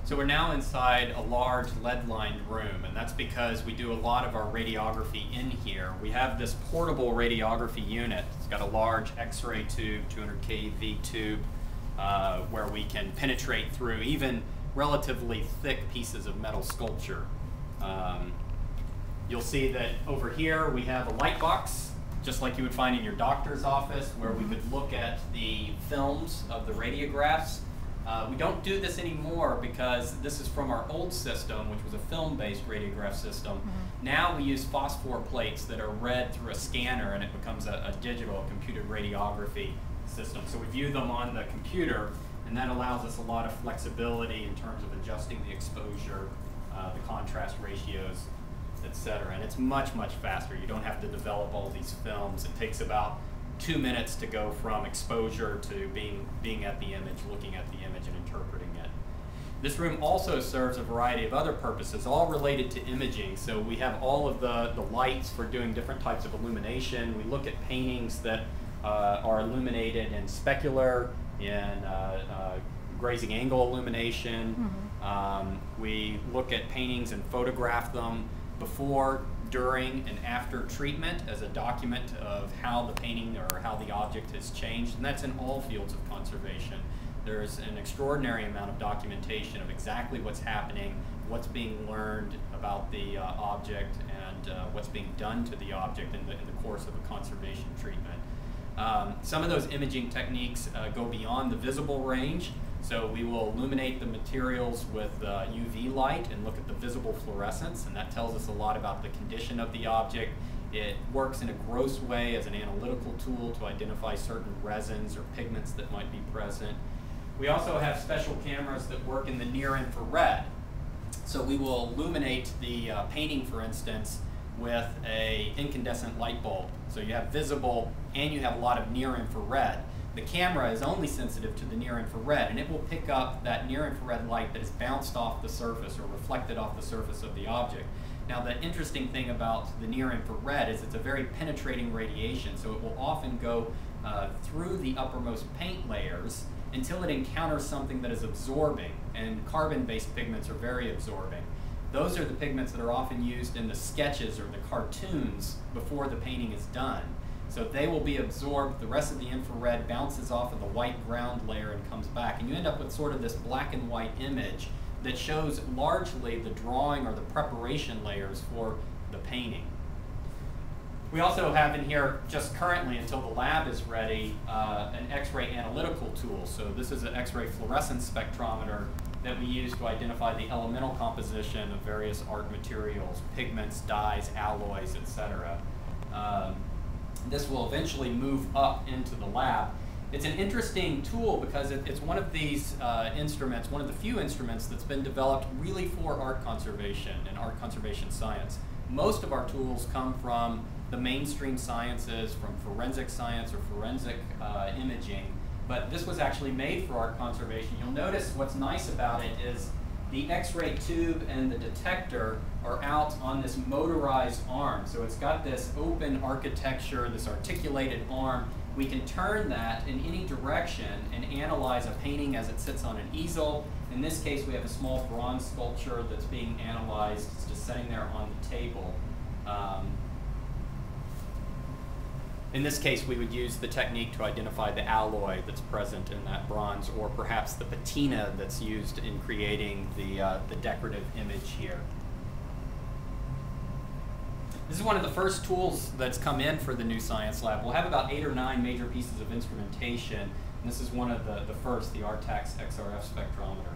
So we're now inside a large lead-lined room, and that's because we do a lot of our radiography in here. We have this portable radiography unit. It's got a large X-ray tube, 200 keV tube, where we can penetrate through even relatively thick pieces of metal sculpture. You'll see that over here we have a light box, just like you would find in your doctor's office, where we could look at the films of the radiographs. We don't do this anymore because this is from our old system, which was a film-based radiograph system. Now we use phosphor plates that are read through a scanner, and it becomes a digital computed radiography system. So we view them on the computer, and that allows us a lot of flexibility in terms of adjusting the exposure, the contrast ratios, etc. And it's much, much faster. You don't have to develop all these films. It takes about 2 minutes to go from exposure to being at the image, looking at the image and interpreting it. This room also serves a variety of other purposes, all related to imaging. So we have all of the lights for doing different types of illumination. We look at paintings that are illuminated in specular, in grazing angle illumination. We look at paintings and photograph them before, during, and after treatment as a document of how the painting or how the object has changed, and that's in all fields of conservation. There's an extraordinary amount of documentation of exactly what's happening, what's being learned about the object, and what's being done to the object in the course of a conservation treatment. Some of those imaging techniques go beyond the visible range. So we will illuminate the materials with UV light and look at the visible fluorescence, and that tells us a lot about the condition of the object. It works in a gross way as an analytical tool to identify certain resins or pigments that might be present. We also have special cameras that work in the near infrared. So we will illuminate the painting, for instance, with an incandescent light bulb. So you have visible and you have a lot of near infrared. The camera is only sensitive to the near infrared, and it will pick up that near infrared light that is bounced off the surface or reflected off the surface of the object. Now, the interesting thing about the near infrared is it's a very penetrating radiation, so it will often go through the uppermost paint layers until it encounters something that is absorbing, and carbon-based pigments are very absorbing. Those are the pigments that are often used in the sketches or the cartoons before the painting is done. So they will be absorbed, the rest of the infrared bounces off of the white ground layer and comes back, and you end up with sort of this black and white image that shows largely the drawing or the preparation layers for the painting. We also have in here, just currently until the lab is ready, an X-ray analytical tool. So this is an X-ray fluorescence spectrometer that we use to identify the elemental composition of various art materials, pigments, dyes, alloys, etc. This will eventually move up into the lab. It's an interesting tool because it's one of these instruments, one of the few instruments that's been developed really for art conservation and art conservation science. Most of our tools come from the mainstream sciences, from forensic science or forensic imaging, but this was actually made for art conservation. You'll notice what's nice about it is the X-ray tube and the detector are out on this motorized arm. So it's got this open architecture, this articulated arm. We can turn that in any direction and analyze a painting as it sits on an easel. In this case, we have a small bronze sculpture that's being analyzed. It's just sitting there on the table. In this case, we would use the technique to identify the alloy that's present in that bronze, or perhaps the patina that's used in creating the decorative image here. This is one of the first tools that's come in for the new science lab. We'll have about 8 or 9 major pieces of instrumentation, and this is one of the first, the Artax XRF spectrometer.